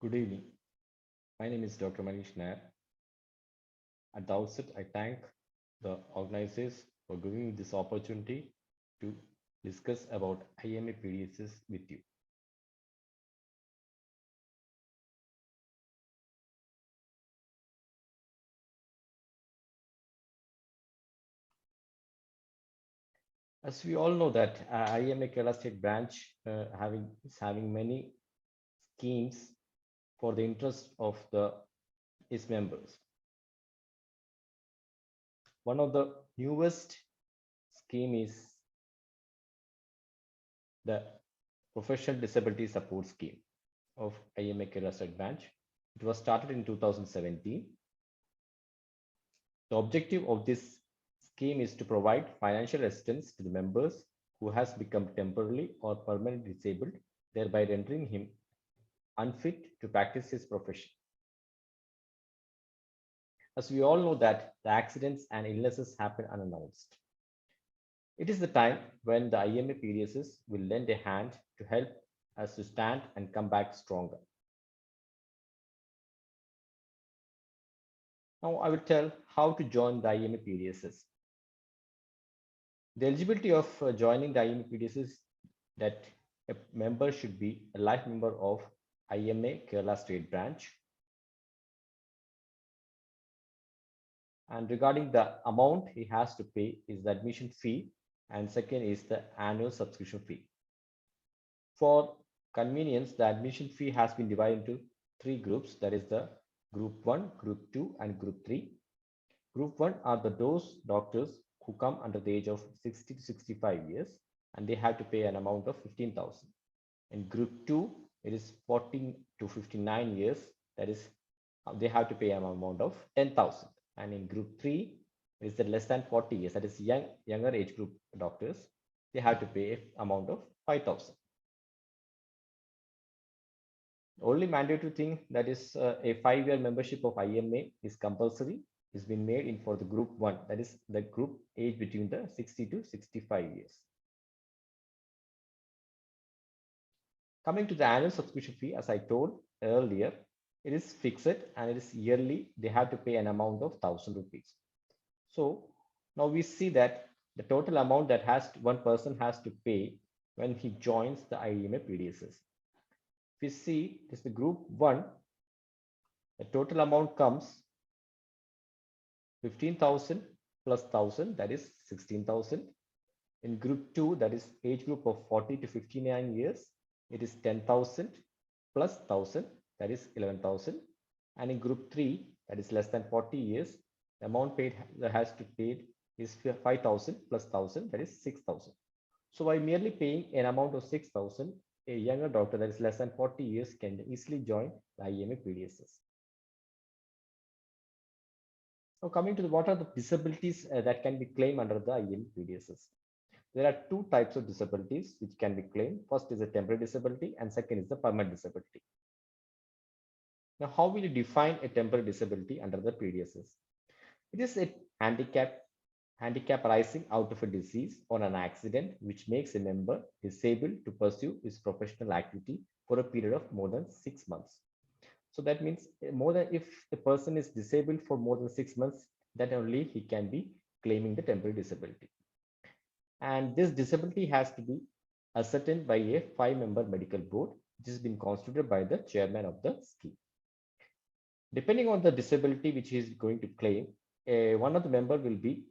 Good evening. My name is Dr. Manish Nair. At the outset, I thank the organizers for giving me this opportunity to discuss about IMA PDSs with you. As we all know that IMA Kerala State Branch is having many schemes for the interest of its members. One of the newest scheme is the Professional Disability Support Scheme of IMA Kerala State Branch. It was started in 2017. The objective of this scheme is to provide financial assistance to the members who has become temporarily or permanently disabled, thereby rendering him unfit to practice his profession. As we all know that the accidents and illnesses happen unannounced. It is the time when the IMA PDSs will lend a hand to help us to stand and come back stronger. Now I will tell how to join the IMA PDSs. The eligibility of joining the IMA PDS is that a member should be a life member of IMA Kerala State Branch. And regarding the amount he has to pay is the admission fee, and second is the annual subscription fee. For convenience, the admission fee has been divided into three groups, that is the Group 1, Group 2, and Group 3. Group 1 are those doctors who come under the age of 60 to 65 years, and they have to pay an amount of 15,000. In Group 2, it is 14 to 59 years, that is, they have to pay an amount of 10,000. And in Group 3, it is the less than 40 years, that is younger age group doctors, they have to pay an amount of 5,000. Only mandatory thing, that is a 5-year membership of IMA is compulsory, is been made in for the Group 1, that is the group age between the 60 to 65 years. Coming to the annual subscription fee, as I told earlier, it is fixed and it is yearly. They have to pay an amount of 1,000 rupees. So now we see that the total amount that one person has to pay when he joins the IMA PDSs. If we see this, the Group 1, the total amount comes 15,000 plus 1,000, that is 16,000. In Group 2, that is age group of 40 to 59 years, it is 10,000 plus 1,000, that is 11,000. And in Group 3, that is less than 40 years, the amount paid that has to pay is 5,000 plus 1,000, that is 6,000. So by merely paying an amount of 6,000, a younger doctor that is less than 40 years can easily join the IMA PDSs. Now coming to what are the disabilities that can be claimed under the IMA PDSs. There are two types of disabilities which can be claimed. First is a temporary disability and second is the permanent disability. Now, how will you define a temporary disability under the PDSs? It is a handicap arising out of a disease or an accident which makes a member disabled to pursue his professional activity for a period of more than 6 months. So that means if the person is disabled for more than 6 months, then only he can be claiming the temporary disability. And this disability has to be ascertained by a 5-member medical board, which has been constituted by the chairman of the scheme. Depending on the disability which he is going to claim, one of the member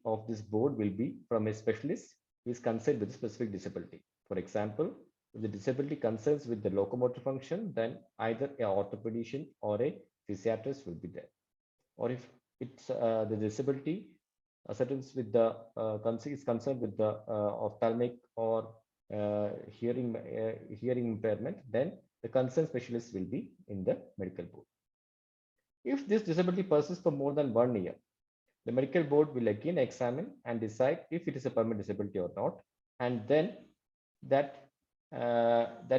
of this board will be from a specialist who is concerned with a specific disability. For example, if the disability concerns with the locomotor function, then either a orthopedician or a physiatrist will be there. Or if it's the disability ascertains with the is concerned with the ophthalmic or hearing impairment, then the concerned specialist will be in the medical board. If this disability persists for more than 1 year, the medical board will again examine and decide if it is a permanent disability or not, and then that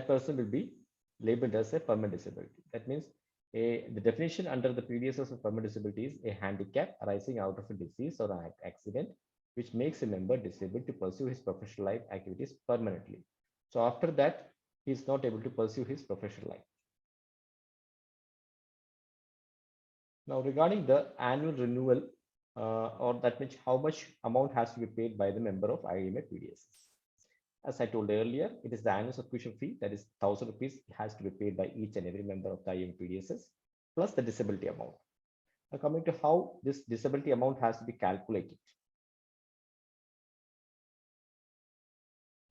person will be labeled as a permanent disability. That means the definition under the PDSs of permanent disability is a handicap arising out of a disease or an accident which makes a member disabled to pursue his professional life activities permanently. So after that, he is not able to pursue his professional life. Now, regarding the annual renewal, or that means how much amount has to be paid by the member of IMA PDSS. As I told earlier, it is the annual subscription fee, that is 1,000 rupees has to be paid by each and every member of the IMA PDSS, plus the disability amount. Now, coming to how this disability amount has to be calculated.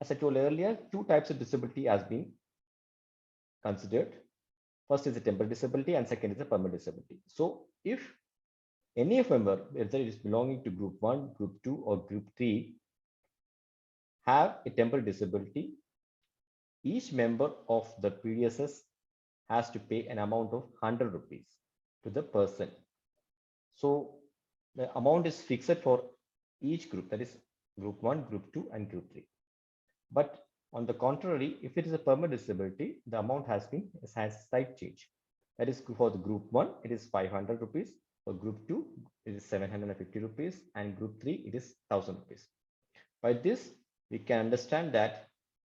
As I told earlier, two types of disability has been considered. First is a temporary disability and second is a permanent disability. So if any of member, whether it is belonging to group 1, group 2 or group 3, have a temporary disability, each member of the PDSS has to pay an amount of 100 rupees to the person. So the amount is fixed for each group, that is group 1, group 2 and group 3. But on the contrary, if it is a permanent disability, the amount has slight change. That is for the group 1, it is 500 rupees. For group 2, it is 750 rupees. And group 3, it is 1,000 rupees. By this, we can understand that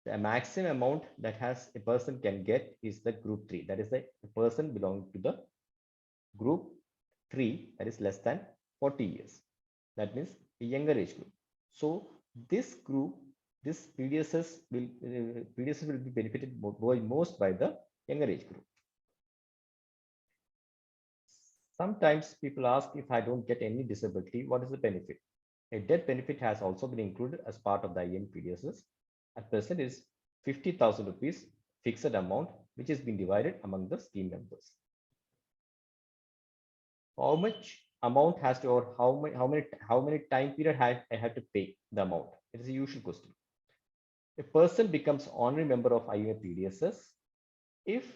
the maximum amount that has a person can get is the group 3. That is the person belonging to the group 3, that is less than 40 years. That means a younger age group. So this group, this PDSS will be benefited most by the younger age group. Sometimes people ask, if I don't get any disability, what is the benefit? A death benefit has also been included as part of the IM PDSS. At present is 50,000 rupees fixed amount, which is being divided among the scheme members. How much amount has to, or how many time period I have to pay the amount? It is a usual question. A person becomes honorary member of IMA PDSS if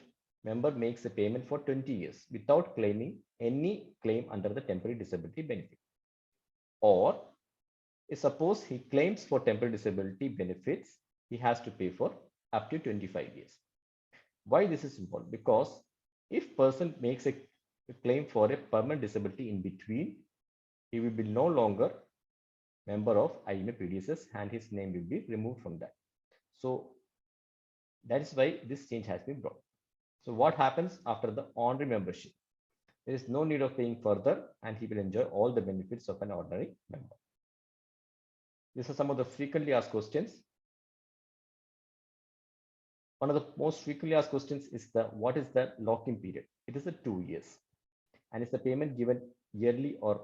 member makes a payment for 20 years without claiming any claim under the temporary disability benefit. Or suppose he claims for temporary disability benefits, he has to pay for up to 25 years. Why this is important? Because if person makes a claim for a permanent disability in between, he will be no longer member of IMA PDSS and his name will be removed from that. So that is why this change has been brought. So what happens after the honorary membership? There is no need of paying further and he will enjoy all the benefits of an ordinary member. These are some of the frequently asked questions. One of the most frequently asked questions is what is the lock-in period? It is 2 years. And is the payment given yearly or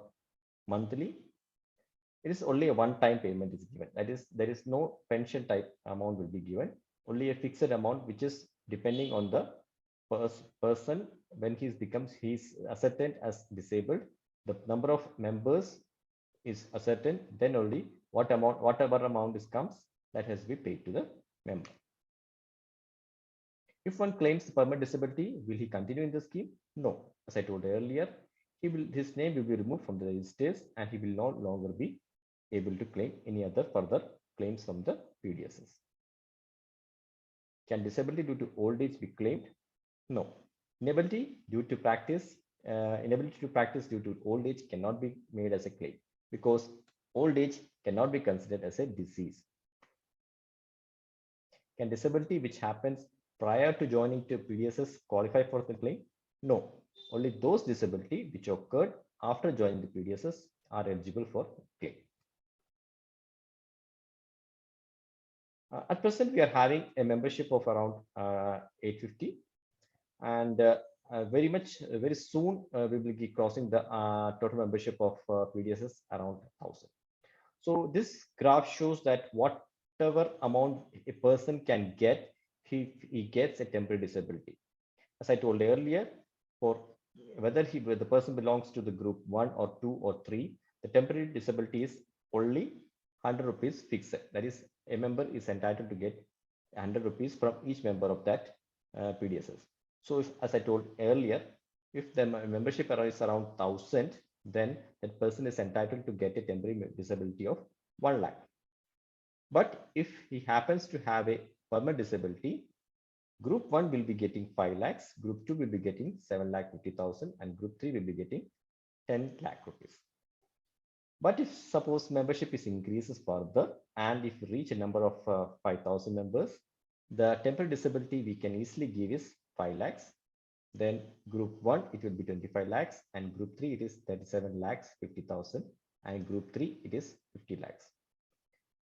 monthly? It is only a one-time payment is given. That is, there is no pension type amount will be given. Only a fixed amount, which is depending on the person when he's ascertained as disabled. The number of members is ascertained. Then only whatever amount comes, that has to be paid to the member. If one claims permanent disability, will he continue in the scheme? No. As I told earlier, his name will be removed from the registers and he will no longer be able to claim any other further claims from the PDSS. Can disability due to old age be claimed? No. Inability to practice due to old age cannot be made as a claim because old age cannot be considered as a disease. Can disability which happens prior to joining to PDSS qualify for the claim? No. Only those disability which occurred after joining the PDSS are eligible for claim. At present, we are having a membership of around 850, and very soon we will be crossing the total membership of PDSS around 1,000. So this graph shows that whatever amount a person can get, he gets a temporary disability. As I told earlier, for whether the person belongs to the group 1 or 2 or 3, the temporary disability is only 100 rupees fixed. That is, a member is entitled to get 100 rupees from each member of that PDSS. So as I told earlier, if the membership is around 1,000, then that person is entitled to get a temporary disability of 1 lakh. But if he happens to have a permanent disability, group 1 will be getting 5 lakhs, group 2 will be getting 7,50,000, and group 3 will be getting 10 lakh rupees. But if suppose membership is increases further, and if we reach a number of 5,000 members, the temporary disability we can easily give is 5 lakhs. Then group 1, it will be 25 lakhs, and group 3, it is 37 lakhs 50,000, and group 3, it is 50 lakhs.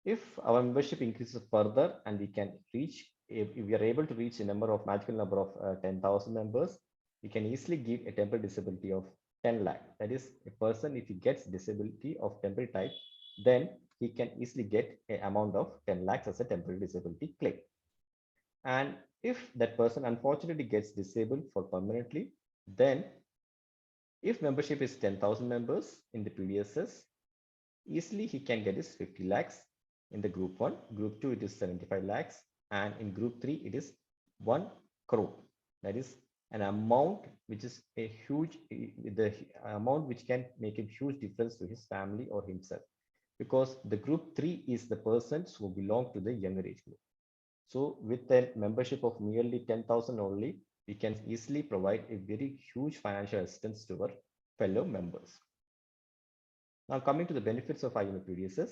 If our membership increases further and we can reach, if we are able to reach a magical number of 10,000 members, we can easily give a temporary disability of 10 lakh. That is, a person, if he gets disability of temporary type, then he can easily get an amount of 10 lakhs as a temporary disability claim. And if that person unfortunately gets disabled for permanently, then if membership is 10,000 members in the PDSS, easily he can get his 50 lakhs in the group 1. Group 2, it is 75 lakhs. And in group 3, it is 1 crore. That is an amount which is a huge, the amount which can make a huge difference to his family or himself. Because the group 3 is the persons who belong to the younger age group. So with a membership of merely 10,000 only, we can easily provide a very huge financial assistance to our fellow members. Now coming to the benefits of IMA PDSS,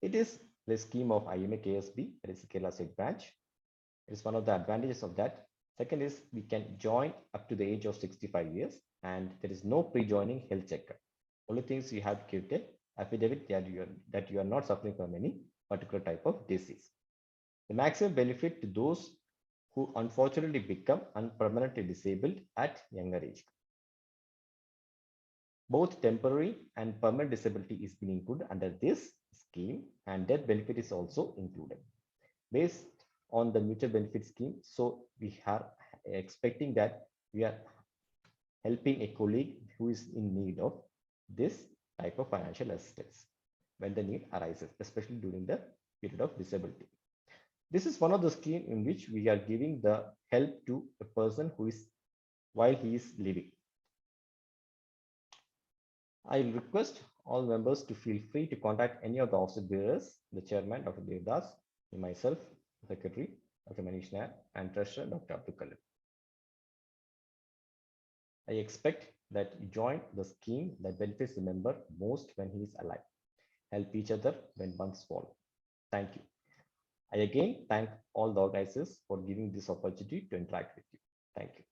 it is the scheme of IMA KSB, that is Kerala State Branch. It is one of the advantages of that. Second is we can join up to the age of 65 years and there is no pre-joining health checkup. Only things you have to give the affidavit that you are not suffering from any particular type of disease. The maximum benefit to those who unfortunately become permanently disabled at younger age. Both temporary and permanent disability is being included under this scheme, and death benefit is also included. Based on the mutual benefit scheme, so we are expecting that we are helping a colleague who is in need of this type of financial assistance when the need arises, especially during the period of disability. This is one of the schemes in which we are giving the help to a person who is while he is living. I request all members to feel free to contact any of the office bearers, the chairman, Dr. Devdas, myself, secretary, Dr. Manish Nair, and treasurer, Dr. Abdul Kalim. I expect that you join the scheme that benefits the member most when he is alive. Help each other when one's fall. Thank you. I again thank all the organizers for giving this opportunity to interact with you. Thank you.